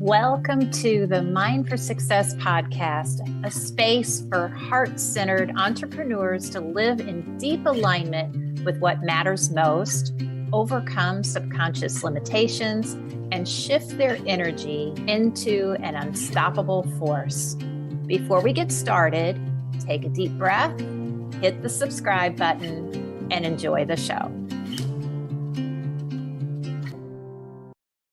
Welcome to the Mind for Success podcast, a space for heart-centered entrepreneurs to live in deep alignment with what matters most, overcome subconscious limitations, and shift their energy into an unstoppable force. Before we get started, take a deep breath, hit the subscribe button, and enjoy the show.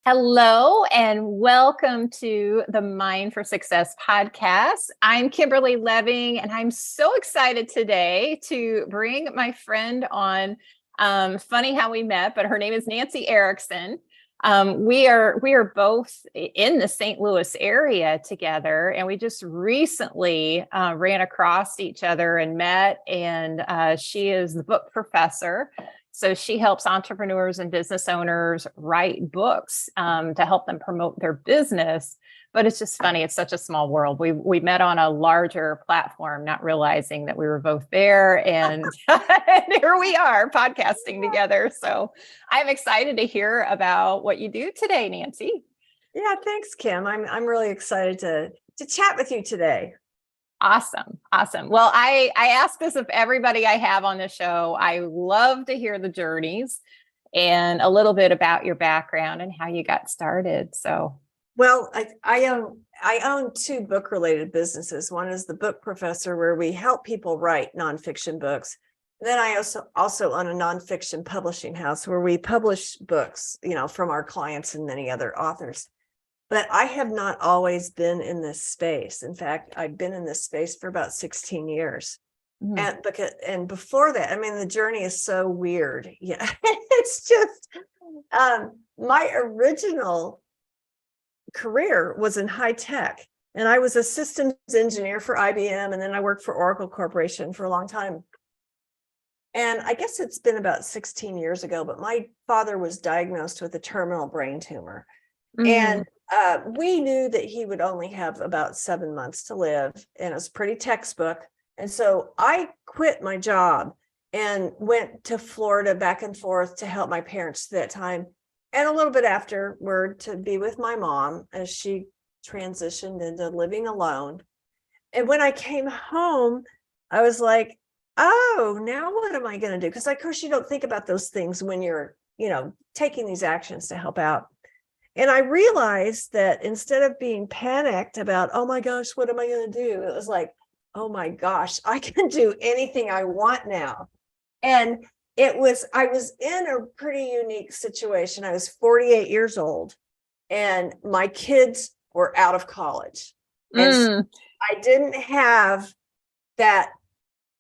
Hello, and welcome to the Mind for Success podcast. I'm Kimberly Lebbing, and I'm so excited today to bring my friend on. Funny how we met, but her name is Nancy Erickson. We are both in the St. Louis area together, and we just recently ran across each other and met, and she is the book professor. So she helps entrepreneurs and business owners write books to help them promote their business. But it's just funny. It's such a small world. We met on a larger platform, not realizing that we were both there. And here we are podcasting together. So I'm excited to hear about what you do today, Nancy. Yeah, thanks, Kim. I'm really excited to chat with you today. Awesome. Well, I ask this of everybody I have on the show. I love to hear the journeys and a little bit about your background and how you got started. So, well, I own two book-related businesses. One is the Book Professor, where we help people write nonfiction books. And then I also own a nonfiction publishing house where we publish books, from our clients and many other authors. But I have not always been in this space. In fact, I've been in this space for about 16 years. Mm-hmm. And before that, the journey is so weird. Yeah, it's just my original career was in high tech, and I was a systems engineer for IBM, and then I worked for Oracle Corporation for a long time. And I guess it's been about 16 years ago, but my father was diagnosed with a terminal brain tumor. Mm-hmm. And we knew that he would only have about 7 months to live, and it was pretty textbook. And so I quit my job and went to Florida back and forth to help my parents at that time. And a little bit afterward to be with my mom as she transitioned into living alone. And when I came home, I was like, oh, now what am I going to do? Because of course you don't think about those things when you're, taking these actions to help out. And I realized that instead of being panicked about, oh my gosh, what am I going to do? It was like, oh my gosh, I can do anything I want now. And I was in a pretty unique situation. I was 48 years old and my kids were out of college. And so I didn't have that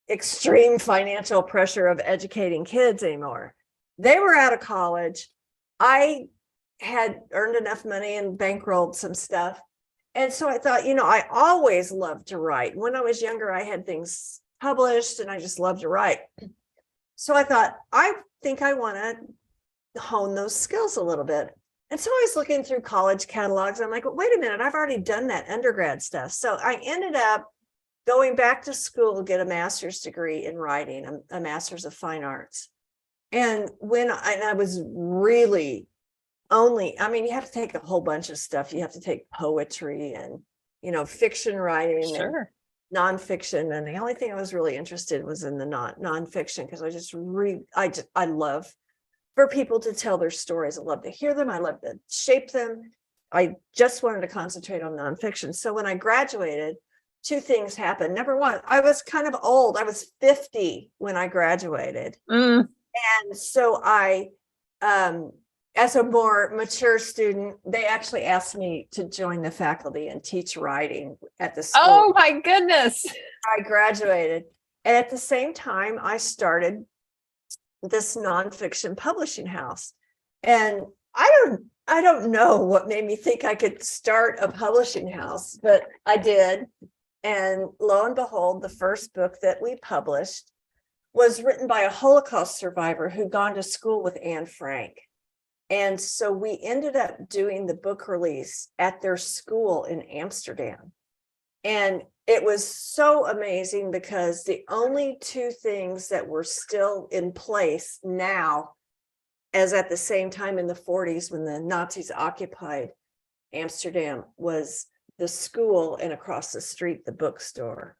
extreme financial pressure of educating kids anymore. They were out of college. I had earned enough money and bankrolled some stuff. And so I thought, I always loved to write. When I was younger, I had things published and I just loved to write. So I thought, I think I want to hone those skills a little bit. And so I was looking through college catalogs. I'm like, well, wait a minute, I've already done that undergrad stuff. So I ended up going back to school to get a master's degree in writing, a master's of fine arts. And when I was really you have to take a whole bunch of stuff. You have to take poetry and, fiction writing, sure, and nonfiction. And the only thing I was really interested was in the nonfiction, because I love for people to tell their stories. I love to hear them. I love to shape them. I just wanted to concentrate on nonfiction. So when I graduated, two things happened. Number one, I was kind of old. I was 50 when I graduated. And so as a more mature student, they actually asked me to join the faculty and teach writing at the school. Oh my goodness. I graduated. And at the same time, I started this nonfiction publishing house. And I don't know what made me think I could start a publishing house, but I did. And lo and behold, the first book that we published was written by a Holocaust survivor who'd gone to school with Anne Frank. And so we ended up doing the book release at their school in Amsterdam. And it was so amazing because the only two things that were still in place now, as at the same time in the 40s when the Nazis occupied Amsterdam was the school, and across the street, the bookstore.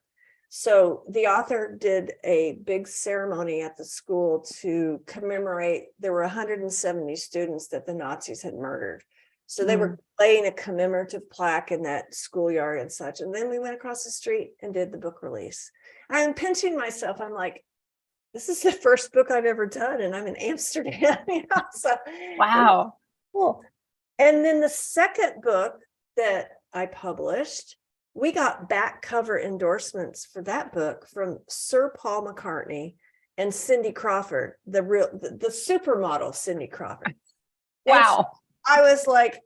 So the author did a big ceremony at the school to commemorate, there were 170 students that the Nazis had murdered. So they were laying a commemorative plaque in that schoolyard and such. And then we went across the street and did the book release. I'm pinching myself. I'm like, this is the first book I've ever done, and I'm in Amsterdam. So Wow. cool. And then the second book that I published, we got back cover endorsements for that book from Sir Paul McCartney and Cindy Crawford, the supermodel Cindy Crawford. Wow. I was like,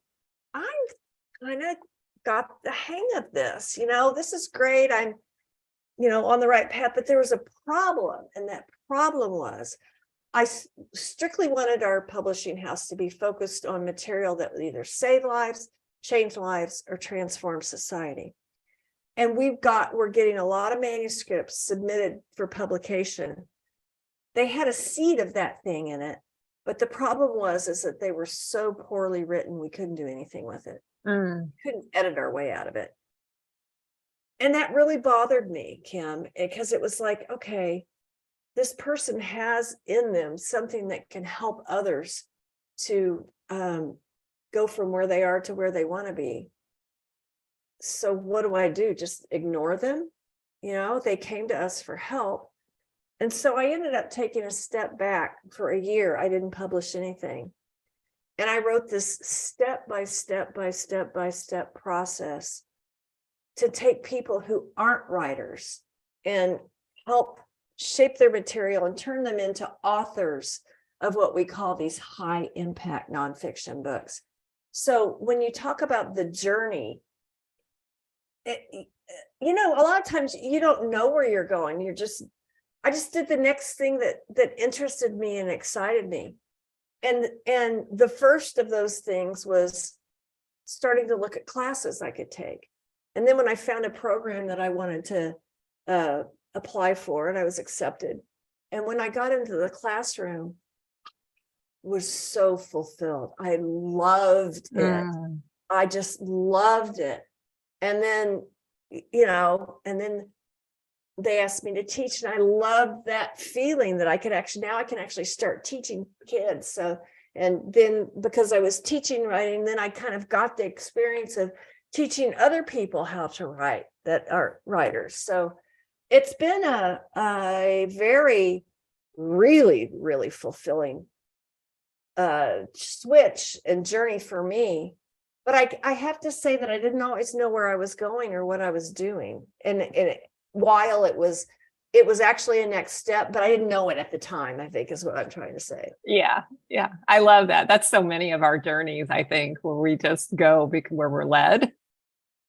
I'm kind of got the hang of this, this is great. I'm, on the right path, but there was a problem. And that problem was I strictly wanted our publishing house to be focused on material that would either save lives, change lives, or transform society. And we're getting a lot of manuscripts submitted for publication. They had a seed of that thing in it, but the problem is that they were so poorly written, we couldn't do anything with it. Couldn't edit our way out of it. And that really bothered me, Kim, because it was like, okay, this person has in them something that can help others to go from where they are to where they want to be. So what do I do? Just ignore them? They came to us for help. And so I ended up taking a step back for a year. I didn't publish anything. And I wrote this step by step process to take people who aren't writers and help shape their material and turn them into authors of what we call these high impact nonfiction books. So when you talk about the journey, a lot of times you don't know where you're going. I just did the next thing that interested me and excited me. And the first of those things was starting to look at classes I could take. And then when I found a program that I wanted to apply for, and I was accepted. And when I got into the classroom, was so fulfilled. I loved it. I just loved it. And then, and then they asked me to teach, and I loved that feeling that I can actually start teaching kids. So, and then because I was teaching writing, then I kind of got the experience of teaching other people how to write that are writers. So it's been a very, really, really fulfilling switch and journey for me. But I have to say that I didn't always know where I was going or what I was doing. And while it was actually a next step, but I didn't know it at the time, I think is what I'm trying to say. Yeah. I love that. That's so many of our journeys, I think, where we just go where we're led.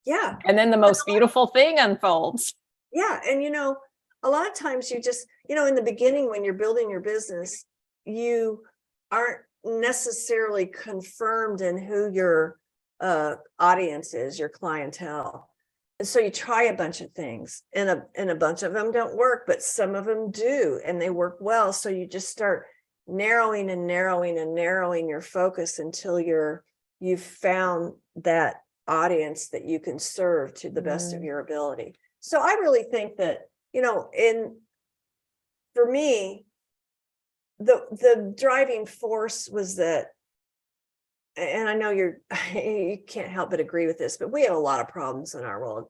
Yeah. And then the most beautiful thing unfolds. Yeah. And, a lot of times you just, in the beginning, when you're building your business, you aren't necessarily confirmed in who your audience is, your clientele. And so you try a bunch of things, and a bunch of them don't work, but some of them do, and they work well. So you just start narrowing your focus until you've found that audience that you can serve to the best of your ability. So I really think that, for me, the driving force was that, and I know you can't help but agree with this, but we have a lot of problems in our world.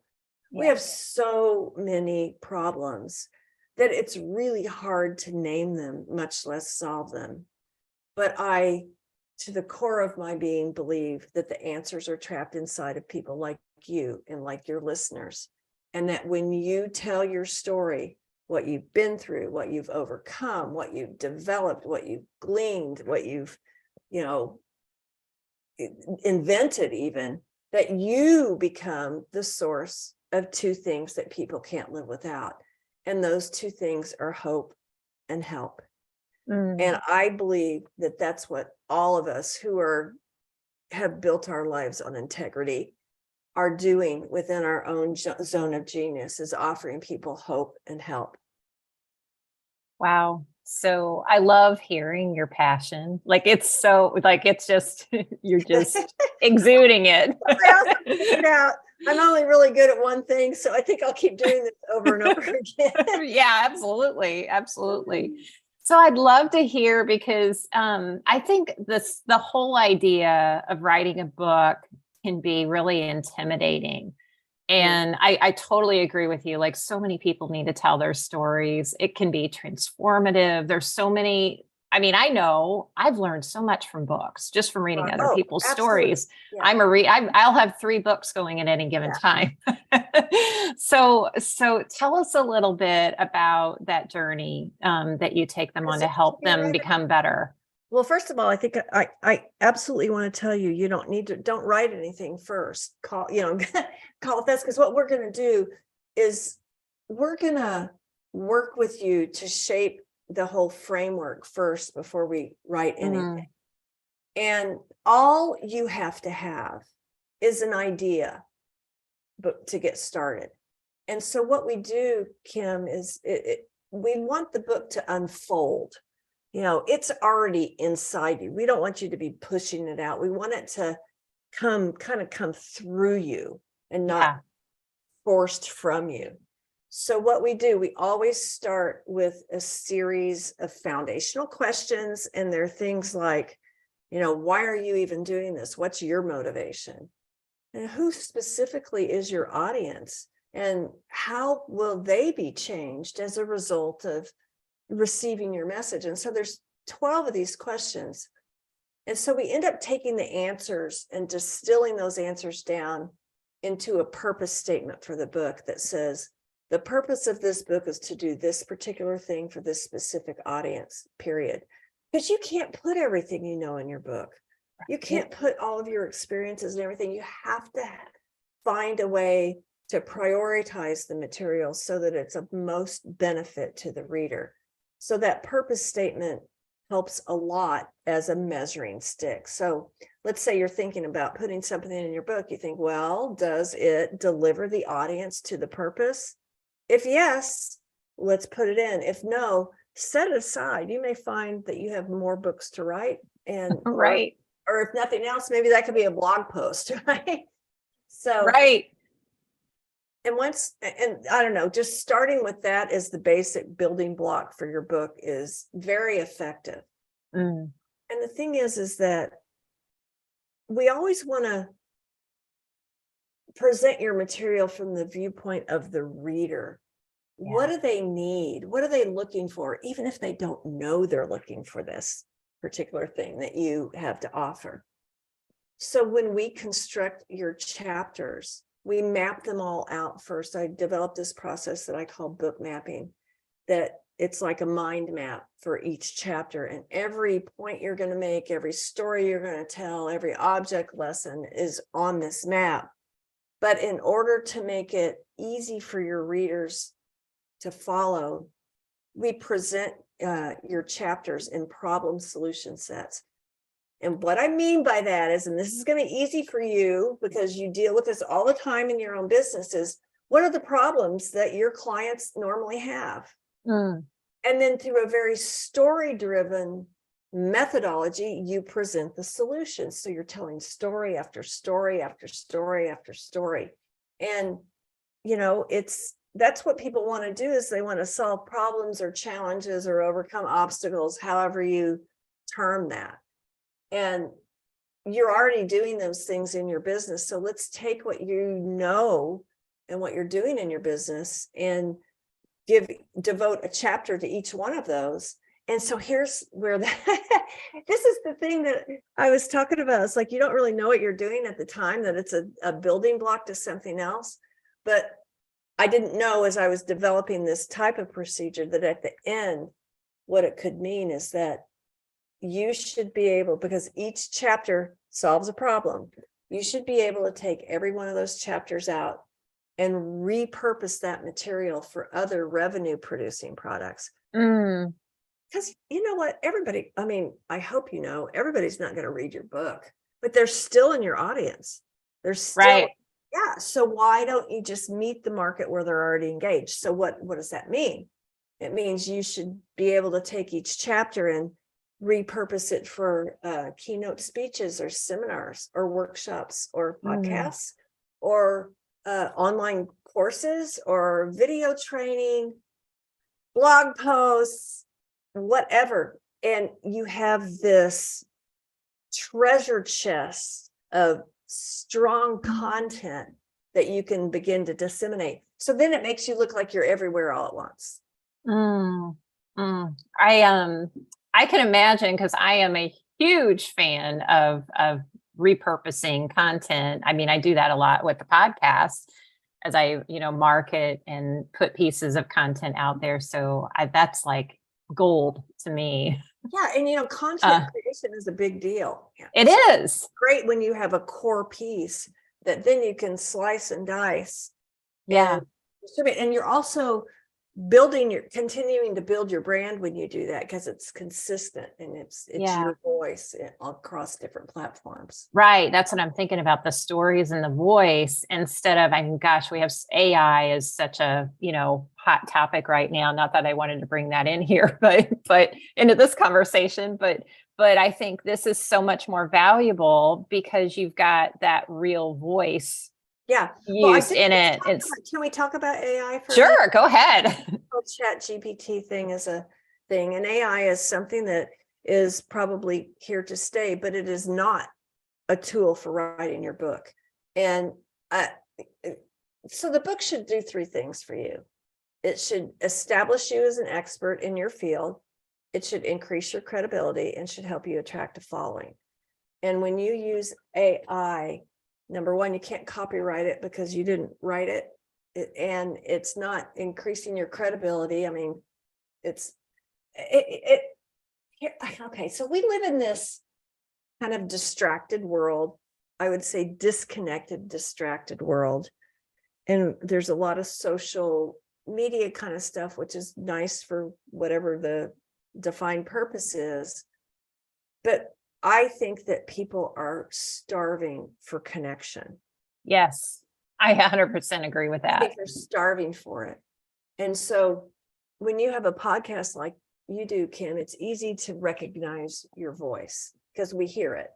Yeah. We have so many problems that it's really hard to name them, much less solve them. But I, to the core of my being, believe that the answers are trapped inside of people like you and like your listeners. And that when you tell your story, what you've been through, what you've overcome, what you've developed, what you've gleaned, what you've, invented even, that you become the source of two things that people can't live without. And those two things are hope and help. And I believe that that's what all of us who have built our lives on integrity are doing within our own zone of genius, is offering people hope and help. Wow. So I love hearing your passion. Like it's just, you're just exuding it. Well, I figured out I'm only really good at one thing, so I think I'll keep doing this over and over again. Yeah, absolutely. Absolutely. So I'd love to hear because I think the whole idea of writing a book can be really intimidating. And I totally agree with you. Like so many people need to tell their stories. It can be transformative. There's so many. I mean, I know I've learned so much from books, just from reading other people's Absolutely. stories. Yeah. I'll have 3 books going at any given time. So tell us a little bit about that journey that you take them on to help them become better. Well, first of all, I think I absolutely want to tell you, you don't write anything first. Call with us, because what we're going to do is we're going to work with you to shape the whole framework first before we write anything. And all you have to have is an idea, but to get started. And so what we do, Kim, is we want the book to unfold. It's already inside you. We don't want you to be pushing it out. We want it to come through you and not forced from you. So what we do, we always start with a series of foundational questions. And they're things like, why are you even doing this? What's your motivation? And who specifically is your audience? And how will they be changed as a result of receiving your message? And so there's 12 of these questions. And so we end up taking the answers and distilling those answers down into a purpose statement for the book that says, the purpose of this book is to do this particular thing for this specific audience, period. Because you can't put everything in your book. You can't put all of your experiences and everything. You have to find a way to prioritize the material so that it's of most benefit to the reader. So that purpose statement helps a lot as a measuring stick. So let's say you're thinking about putting something in your book. You think, well, does it deliver the audience to the purpose? If yes, let's put it in. If no, set it aside. You may find that you have more books to write, and right. Or if nothing else, maybe that could be a blog post, right? So right. And I don't know, just starting with that as the basic building block for your book is very effective. And the thing is that we always want to present your material from the viewpoint of the reader. Yeah. What do they need? What are they looking for? Even if they don't know they're looking for this particular thing that you have to offer. So when we construct your chapters, we map them all out first. I developed this process that I call book mapping, that it's like a mind map for each chapter. And every point you're going to make, every story you're going to tell, every object lesson is on this map. But in order to make it easy for your readers to follow, we present your chapters in problem solution sets. And what I mean by that is, and this is going to be easy for you because you deal with this all the time in your own business, is what are the problems that your clients normally have? And then through a very story-driven methodology, you present the solutions. So you're telling story after story after story after story. And, that's what people want to do, is they want to solve problems or challenges or overcome obstacles, however you term that. And you're already doing those things in your business. So let's take what you know and what you're doing in your business and devote a chapter to each one of those. And so here's where this is the thing that I was talking about. It's like you don't really know what you're doing at the time, that it's a building block to something else. But I didn't know, as I was developing this type of procedure, that at the end, what it could mean is that you should be able, because each chapter solves a problem, you should be able to take every one of those chapters out and repurpose that material for other revenue producing products. Because you know what, everybody, I hope everybody's not going to read your book, but they're still in your audience. They're still, right. Yeah. So why don't you just meet the market where they're already engaged? So what does that mean? It means you should be able to take each chapter and repurpose it for keynote speeches or seminars or workshops or podcasts or online courses or video training, blog posts, whatever. And you have this treasure chest of strong content that you can begin to disseminate. So then it makes you look like you're everywhere all at once. I can imagine, because I am a huge fan of repurposing content. I mean, I do that a lot with the podcast as I, market and put pieces of content out there. So that's like gold to me. Yeah. And, content creation is a big deal. It is great when you have a core piece that then you can slice and dice. Yeah. And you're also continuing to build your brand when you do that, because it's consistent and it's your voice across different platforms. Right. That's what I'm thinking about, the stories and the voice, instead of, we have AI is such a, hot topic right now. Not that I wanted to bring that in here, but into this conversation, but I think this is so much more valuable because you've got that real voice. Yeah. Used in it. Can we talk about AI for Sure, go ahead. The Chat GPT thing is a thing, and AI is something that is probably here to stay, but it is not a tool for writing your book. And so the book should do three things for you. It should establish you as an expert in your field. It should increase your credibility and should help you attract a following. And when you use AI, number one, you can't copyright it because you didn't write it, and it's not increasing your credibility. I mean, okay. So we live in this kind of distracted world. I would say disconnected, distracted world. And there's a lot of social media kind of stuff, which is nice for whatever the defined purpose is. But I think that people are starving for connection. Yes, I 100% agree with that. I think they're starving for it. And so when you have a podcast like you do, Kim, it's easy to recognize your voice because we hear it.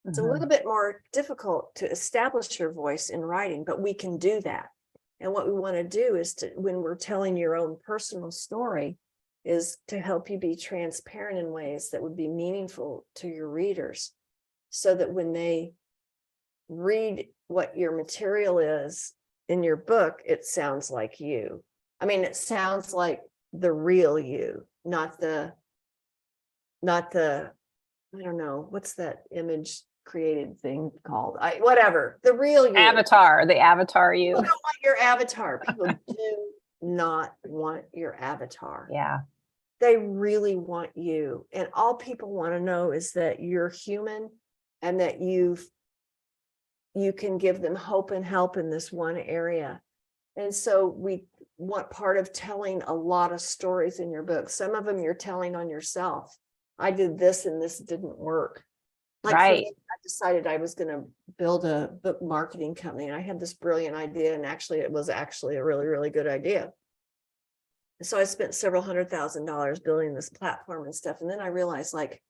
It's a little bit more difficult to establish your voice in writing, but we can do that. And what we want to do is when we're telling your own personal story, is to help you be transparent in ways that would be meaningful to your readers, so that when they read what your material is in your book, it sounds like you. I mean, it sounds like the real you, not the, I don't know, what's that image created thing called? Whatever, the real you. The avatar you. People don't want your avatar. People do not want your avatar. Yeah. They really want you. And all people want to know is that you're human and that you can give them hope and help in this one area. And so we want part of telling a lot of stories in your book. Some of them you're telling on yourself. I did this and this didn't work. Like right. I decided I was going to build a book marketing company. And I had this brilliant idea. And actually, it was actually a really, really good idea. So I spent several $100,000 building this platform and stuff. And then I realized, like,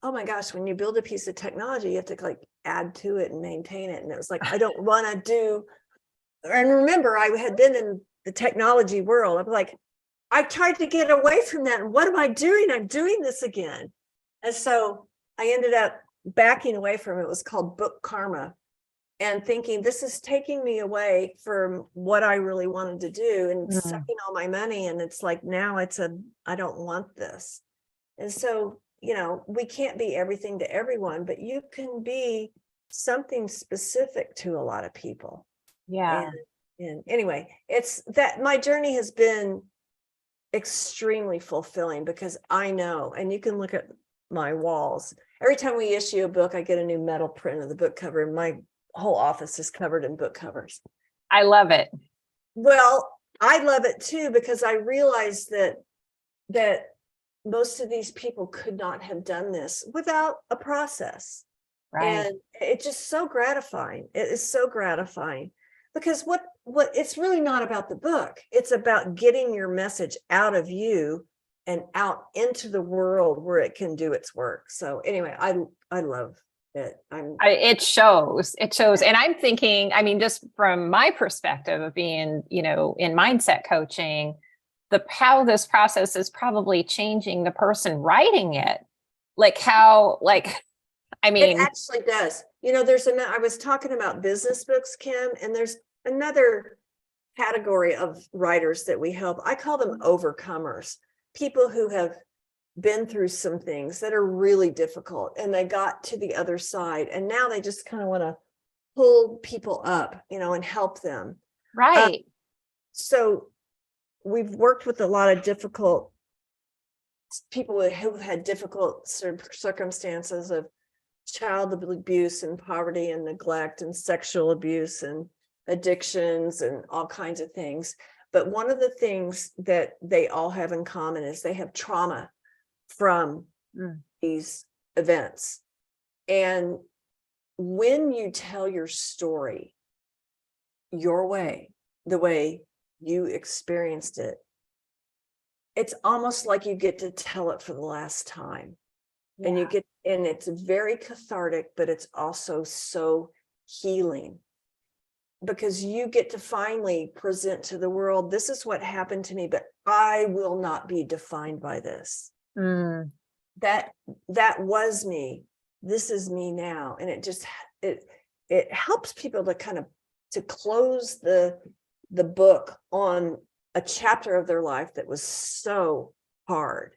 oh my gosh, when you build a piece of technology, you have to like add to it and maintain it. And it was like, I don't want to do. And remember, I had been in the technology world. I'm like, I tried to get away from that. And what am I doing? I'm doing this again. And so I ended up backing away from it. It was called Book Karma. And thinking, this is taking me away from what I really wanted to do and sucking all my money. And it's like, now I don't want this. And so, we can't be everything to everyone, but you can be something specific to a lot of people. Yeah. And anyway, it's that my journey has been extremely fulfilling because I know, and you can look at my walls. Every time we issue a book, I get a new metal print of the book cover, and my whole office is covered in book covers. I love it. Well, I love it too, because I realized that most of these people could not have done this without a process. Right. And it's just so gratifying. It is so gratifying. because what it's really not about the book. It's about getting your message out of you and out into the world where it can do its work. So anyway, I love it. It shows. And I'm thinking, I mean, just from my perspective of being, in mindset coaching, how this process is probably changing the person writing it. It actually does. I was talking about business books, Kim, and there's another category of writers that we help. I call them overcomers, people who have been through some things that are really difficult and they got to the other side. And now they just kind of want to pull people up, and help them. Right. So we've worked with a lot of difficult people who had difficult circumstances of child abuse and poverty and neglect and sexual abuse and addictions and all kinds of things. But one of the things that they all have in common is they have trauma from these events. And when you tell your story your way, the way you experienced it, it's almost like you get to tell it for the last time. Yeah. And it's very cathartic, but it's also so healing, because you get to finally present to the world, this is what happened to me, but I will not be defined by this. That was me. This is me now. And it helps people to kind of to close the book on a chapter of their life that was so hard.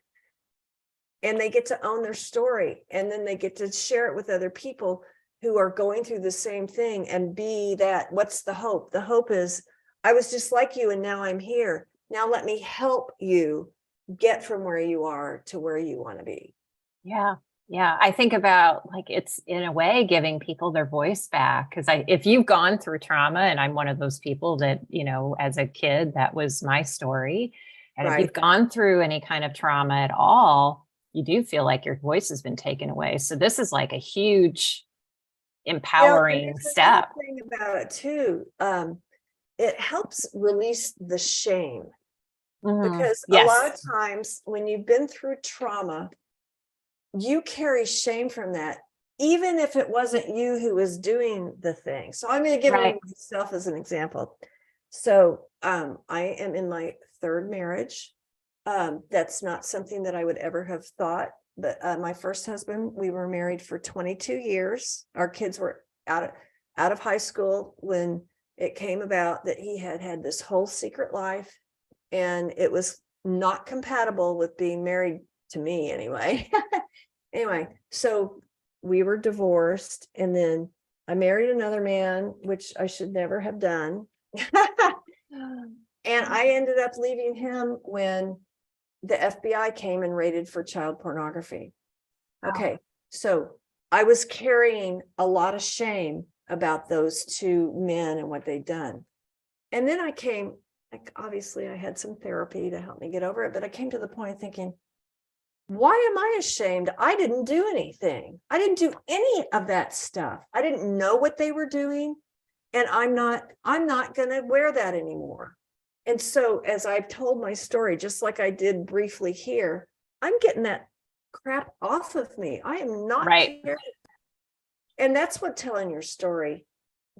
And they get to own their story, and then they get to share it with other people who are going through the same thing and be that. What's the hope? The hope is, I was just like you and now I'm here. Now let me help you get from where you are to where you want to be. Yeah. Yeah. I think about it's in a way giving people their voice back. Because if you've gone through trauma, and I'm one of those people that, as a kid, that was my story. And If you've gone through any kind of trauma at all, you do feel like your voice has been taken away. So this is like a huge empowering step. Thing about it too, it helps release the shame, because a lot of times when you've been through trauma, you carry shame from that, even if it wasn't you who was doing the thing. So I'm going to give myself as an example. So I am in my third marriage. That's not something that I would ever have thought. But my first husband, we were married for 22 years. Our kids were out of high school when it came about that he had this whole secret life, and it was not compatible with being married to me anyway. Anyway, so we were divorced, and then I married another man, which I should never have done. And I ended up leaving him when the FBI came and raided for child pornography. Wow. Okay, so I was carrying a lot of shame about those two men and what they'd done. And then obviously I had some therapy to help me get over it, but I came to the point of thinking, why am I ashamed? I didn't do anything. I didn't do any of that stuff. I didn't know what they were doing. And I'm not going to wear that anymore. And so as I've told my story, just like I did briefly here, I'm getting that crap off of me. I am not here. And that's what telling your story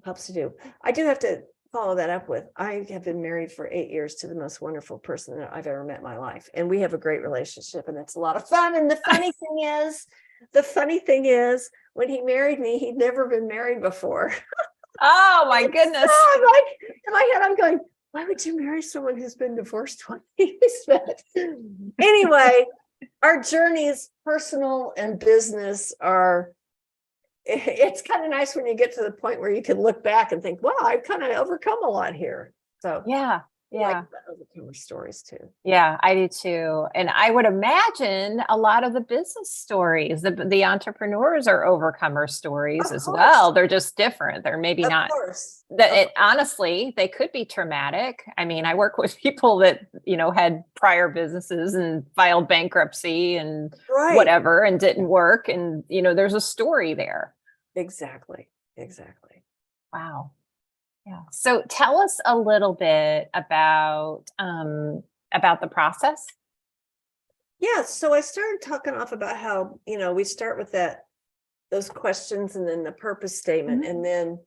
helps to do. I do have to follow that up with, I have been married for 8 years to the most wonderful person that I've ever met in my life. And we have a great relationship, and it's a lot of fun. And the funny thing is, when he married me, he'd never been married before. Oh my goodness. So in my head, I'm going, why would you marry someone who's been divorced twice? But anyway, our journeys, personal and business, it's kind of nice when you get to the point where you can look back and think, wow, I've kind of overcome a lot here. So yeah. I like the overcomer stories too. Yeah, I do too. And I would imagine a lot of the business stories, the entrepreneurs are overcomer stories as well. They're just different. They're maybe not honestly, they could be traumatic. I mean, I work with people that, had prior businesses and filed bankruptcy and whatever and didn't work. And, there's a story there. Exactly. Wow. Yeah. So tell us a little bit about the process. Yeah, so I started talking off about how, we start with those questions and then the purpose statement and then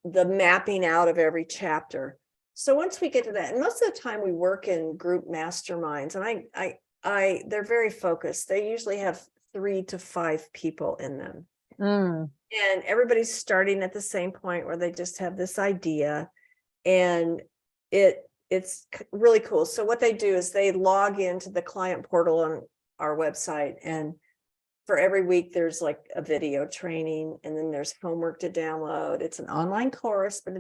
the mapping out of every chapter. So once we get to that, and most of the time we work in group masterminds, and they're very focused. They usually have 3 to 5 people in them. And everybody's starting at the same point where they just have this idea, and it's really cool. So what they do is they log into the client portal on our website, and for every week there's like a video training, and then there's homework to download. It's an online course, but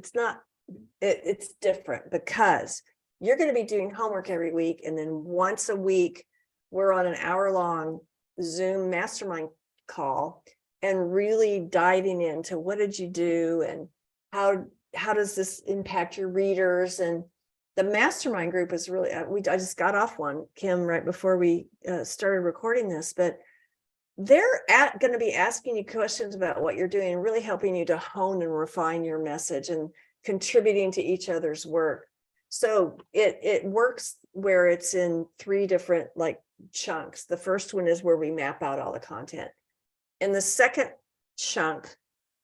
it's different because you're going to be doing homework every week, and then once a week we're on an hour-long Zoom mastermind call and really diving into what did you do and how does this impact your readers. And the mastermind group is really, I just got off one, Kim, right before we started recording this, but they're going to be asking you questions about what you're doing and really helping you to hone and refine your message and contributing to each other's work. So it works where it's in 3 different like chunks. The first one is where we map out all the content. In the second chunk,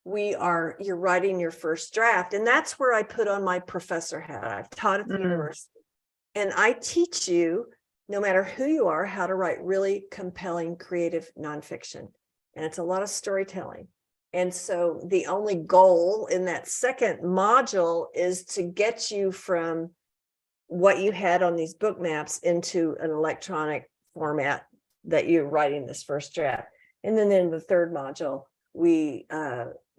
you're writing your first draft. And that's where I put on my professor hat. I've taught at the university, and I teach you, no matter who you are, how to write really compelling, creative nonfiction. And it's a lot of storytelling. And so the only goal in that second module is to get you from what you had on these book maps into an electronic format that you're writing this first draft. And then in the third module, we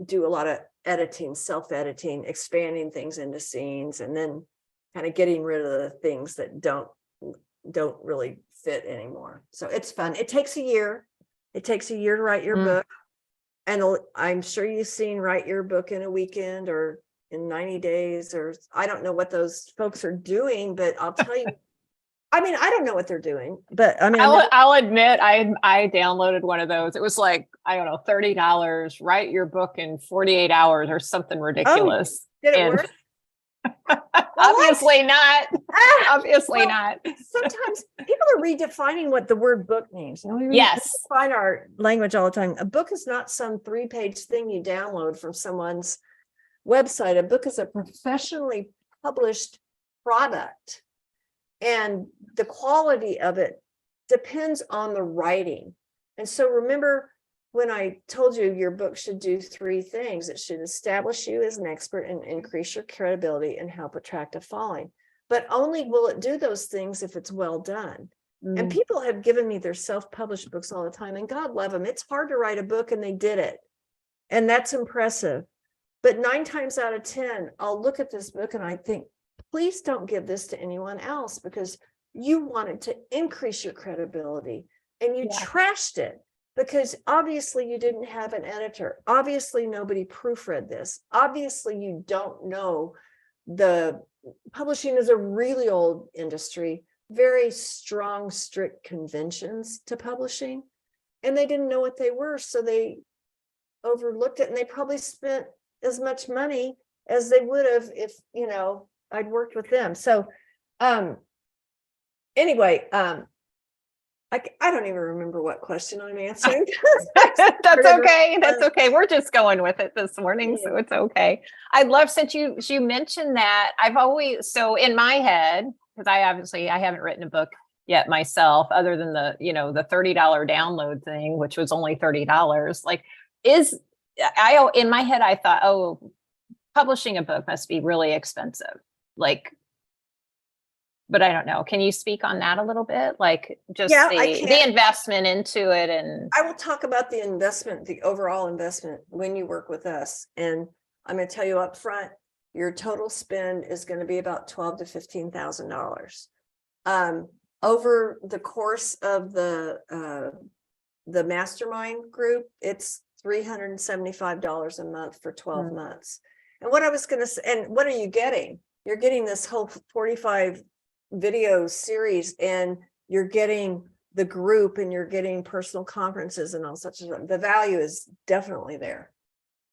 do a lot of editing, self-editing, expanding things into scenes, and then kind of getting rid of the things that don't really fit anymore. So it's fun. It takes a year. It takes a year to write your book. And I'm sure you've seen write your book in a weekend or in 90 days, or I don't know what those folks are doing, but I'll tell you, I mean, I don't know what they're doing, but I mean, I'll admit I downloaded one of those. It was like, I don't know, $30, write your book in 48 hours or something ridiculous. Did it work? Obviously not. Obviously not. Sometimes people are redefining what the word book means. We redefine our language all the time. A book is not some 3-page thing you download from someone's website. A book is a professionally published product, and the quality of it depends on the writing. And so remember when I told you your book should do 3 things. It should establish you as an expert and increase your credibility and help attract a following. But only will it do those things if it's well done. And people have given me their self-published books all the time, and God love them. It's hard to write a book, and they did it. And that's impressive. But 9 times out of 10, I'll look at this book and I think, please don't give this to anyone else, because you wanted to increase your credibility and you trashed it because obviously you didn't have an editor. Obviously nobody proofread this. Obviously you don't know. The publishing is a really old industry, very strong, strict conventions to publishing, and they didn't know what they were. So they overlooked it, and they probably spent as much money as they would have if, I'd worked with them. So, anyway, I don't even remember what question I'm answering. That's okay. That's okay. We're just going with it this morning, so it's okay. I love, since you mentioned that, I've always, so in my head, because I haven't written a book yet myself, other than the $30 download thing, which was only $30. Like, in my head, I thought, oh, publishing a book must be really expensive. Like, but I don't know. Can you speak on that a little bit? Like, just the investment into it. And I will talk about the investment, the overall investment when you work with us. And I'm going to tell you up front, your total spend is going to be about $12,000 to $15,000. Over the course of the mastermind group, it's $375 a month for 12 months. And what I was going to say, and what are you getting? You're getting this whole 45 video series, and you're getting the group, and you're getting personal conferences and all such. The value is definitely there.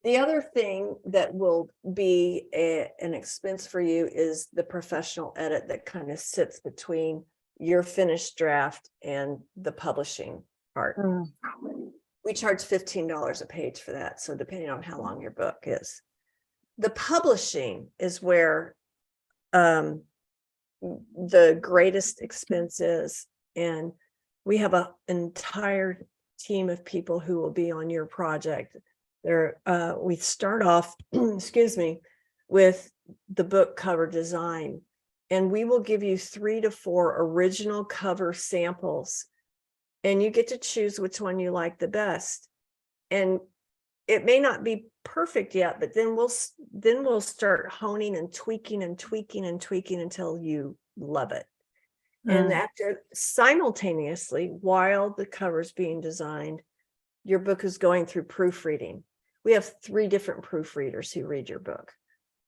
The other thing that will be an expense for you is the professional edit that kind of sits between your finished draft and the publishing part. We charge $15 a page for that. So depending on how long your book is. The publishing is where the greatest expense is. And we have an entire team of people who will be on your project. We start off, excuse me, with the book cover design, and we will give you 3 to 4 original cover samples, and you get to choose which one you like the best. And it may not be perfect yet, but then we'll start honing and tweaking and tweaking and tweaking until you love it. And after simultaneously, while the cover is being designed, your book is going through proofreading. We have 3 different proofreaders who read your book.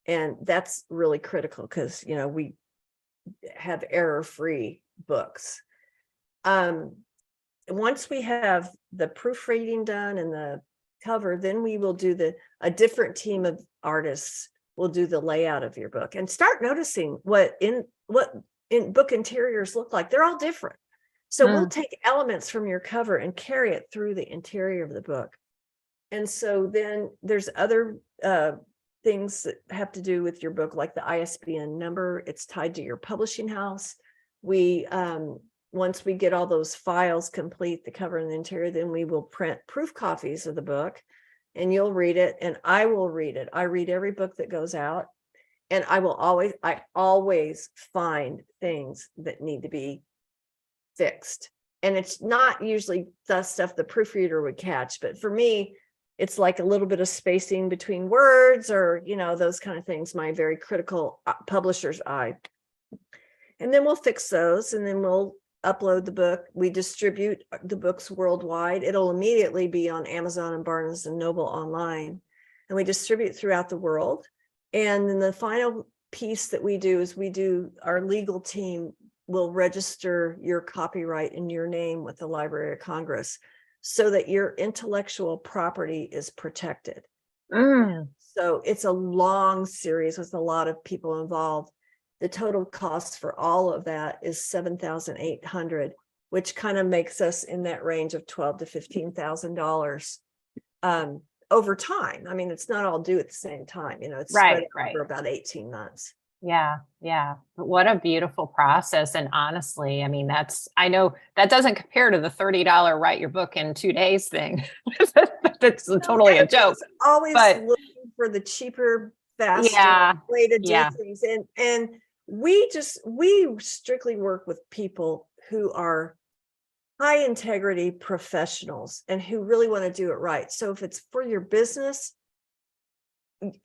And that's really critical because, we have error-free books. Once we have the proofreading done and the cover, then we will do a different team of artists will do the layout of your book, and start noticing what in book interiors look like. They're all different. So we'll take elements from your cover and carry it through the interior of the book. And so then there's other things that have to do with your book, like the ISBN number. It's tied to your publishing house. We once we get all those files complete, the cover and the interior, then we will print proof copies of the book, and you'll read it and I will read it. I read every book that goes out, and I always find things that need to be fixed. And it's not usually the stuff the proofreader would catch, but for me, it's like a little bit of spacing between words, or those kind of things, my very critical publisher's eye. And then we'll fix those, and then we'll upload the book. We distribute the books worldwide. It'll immediately be on Amazon and Barnes and Noble online, and we distribute throughout the world. And then the final piece that we do is our legal team will register your copyright in your name with the Library of Congress, so that your intellectual property is protected. So it's a long series with a lot of people involved. The total cost for all of that is $7,800, which kind of makes us in that range of $12,000 to $15,000 over time. I mean, it's not all due at the same time. It's spread over about 18 months. Yeah. What a beautiful process. And honestly, I mean, I know that doesn't compare to the $30 write your book in 2 days thing. That's totally a joke. Always looking for the cheaper, faster way to do things. And we strictly work with people who are high integrity professionals and who really want to do it right. So if it's for your business,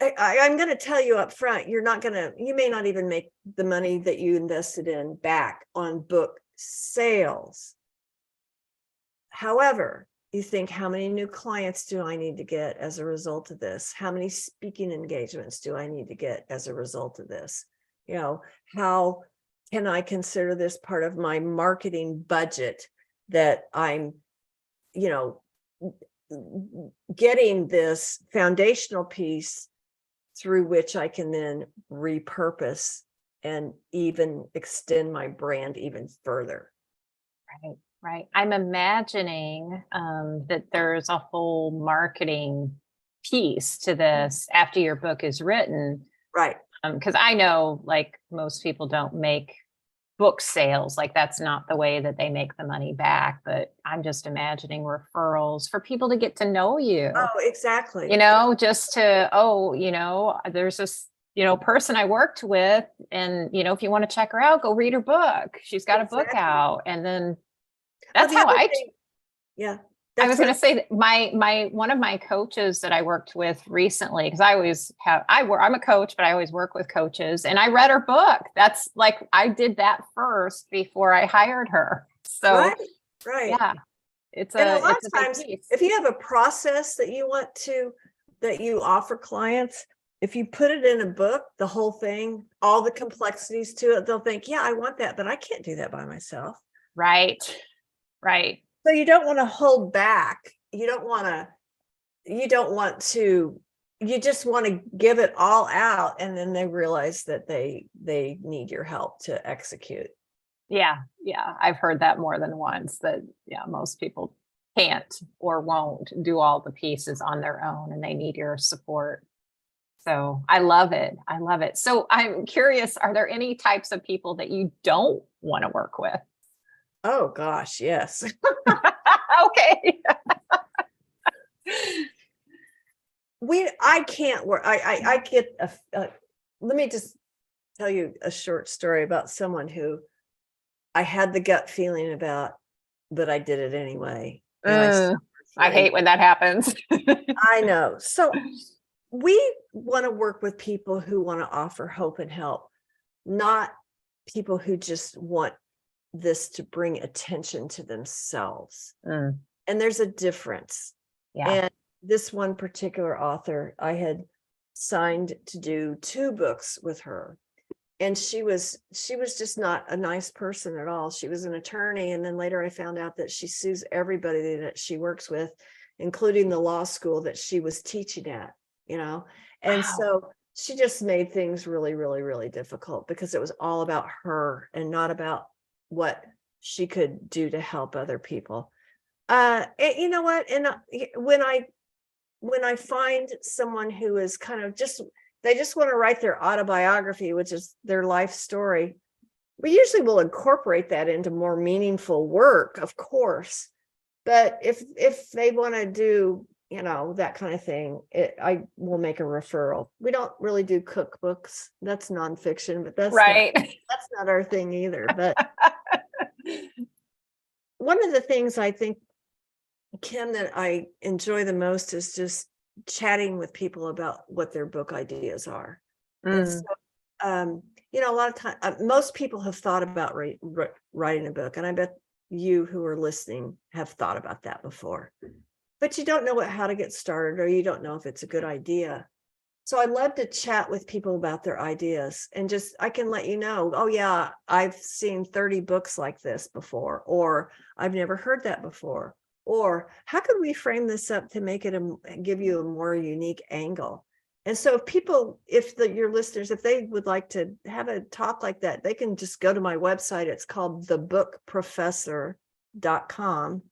I'm going to tell you up front, you may not even make the money that you invested in back on book sales. However, you think, how many new clients do I need to get as a result of this? How many speaking engagements do I need to get as a result of this? How can I consider this part of my marketing budget, that I'm, getting this foundational piece through which I can then repurpose and even extend my brand even further. Right. I'm imagining that there's a whole marketing piece to this after your book is written. Right. Because I know, like, most people don't make book sales. Like, that's not the way that they make the money back. But I'm just imagining referrals for people to get to know you. Oh, exactly. Just to, there's this, person I worked with, and, if you want to check her out, go read her book. She's got a book out. And then that's how I was going to say that my one of my coaches that I worked with recently, because I'm a coach, but I always work with coaches, and I read her book. That's like, I did that first before I hired her. So right. Yeah. And a lot of times, if you have a process that you offer clients, if you put it in a book, the whole thing, all the complexities to it, they'll think, yeah, I want that, but I can't do that by myself. Right. So you don't want to hold back. You don't want to you just want to give it all out, and then they realize that they need your help to execute. Yeah. Yeah. I've heard that more than once, that, yeah, most people can't or won't do all the pieces on their own, and they need your support. So I love it. I love it. So I'm curious, are there any types of people that you don't want to work with? Oh gosh, yes. Okay. I can't work. I get let me just tell you a short story about someone who I had the gut feeling about, but I did it anyway. And I hate when that happens. I know. So we want to work with people who want to offer hope and help, not people who just want this to bring attention to themselves. And there's a difference. Yeah. And this one particular author, I had signed to do 2 books with her. And she was just not a nice person at all. She was an attorney. And then later I found out that she sues everybody that she works with, including the law school that she was teaching at, And Wow. so she just made things really, really, really difficult, because it was all about her and not about what she could do to help other people. And you know what? And when I find someone who is kind of they just want to write their autobiography, which is their life story, we usually will incorporate that into more meaningful work, of course. But if they want to do, that kind of thing, I will make a referral. We don't really do cookbooks. That's nonfiction, but that's right. That's not our thing either. But one of the things I think, Kim, that I enjoy the most is just chatting with people about what their book ideas are. And so, a lot of time, most people have thought about writing a book, and I bet you who are listening have thought about that before, but you don't know how to get started, or you don't know if it's a good idea. So I love to chat with people about their ideas, and I can let you know, oh yeah, I've seen 30 books like this before, or I've never heard that before. Or how could we frame this up to make it give you a more unique angle? And so if your listeners, if they would like to have a talk like that, they can just go to my website. It's called thebookprofessor.com.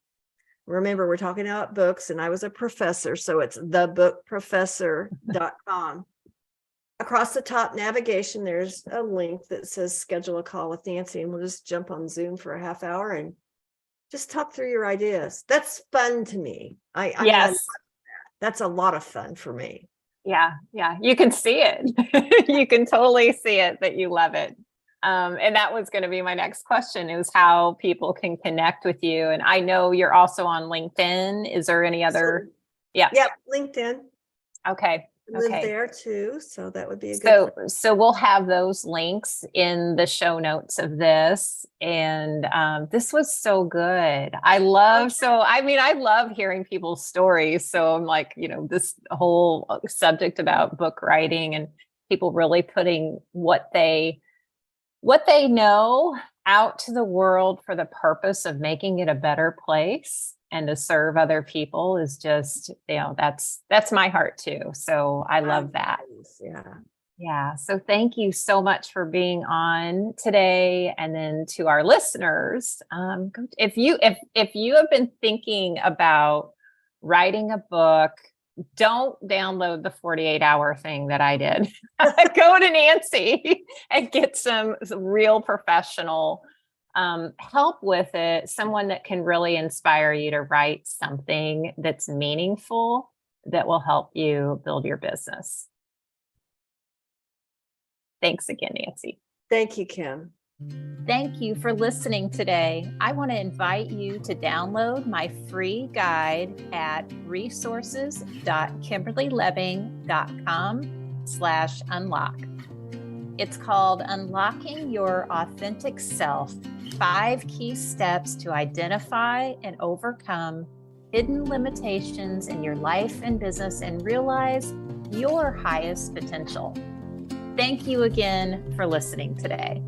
Remember, we're talking about books, and I was a professor, so it's thebookprofessor.com. Across the top navigation, there's a link that says schedule a call with Nancy, and we'll just jump on Zoom for a half hour and just talk through your ideas. That's fun to me. Yes. That's a lot of fun for me. Yeah. Yeah. You can see it. You can totally see it, that you love it. And that was going to be my next question, is how people can connect with you. And I know you're also on LinkedIn. Is there any other? Yeah. LinkedIn. Okay. I live there too, so that would be a good so we'll have those links in the show notes of this. And this was so good. I love hearing people's stories. So I'm like, this whole subject about book writing and people really putting what they know out to the world for the purpose of making it a better place and to serve other people is just, that's my heart too. So I love that. Yeah. So thank you so much for being on today. And then to our listeners, if you have been thinking about writing a book, don't download the 48-hour thing that I did. Go to Nancy and get some real professional help with it. Someone that can really inspire you to write something that's meaningful, that will help you build your business. Thanks again, Nancy. Thank you, Kim. Thank you for listening today. I want to invite you to download my free guide at resources.kimberlylebbing.com/unlock. It's called Unlocking Your Authentic Self: 5 Key Steps to Identify and Overcome Hidden Limitations in Your Life and Business and Realize Your Highest Potential. Thank you again for listening today.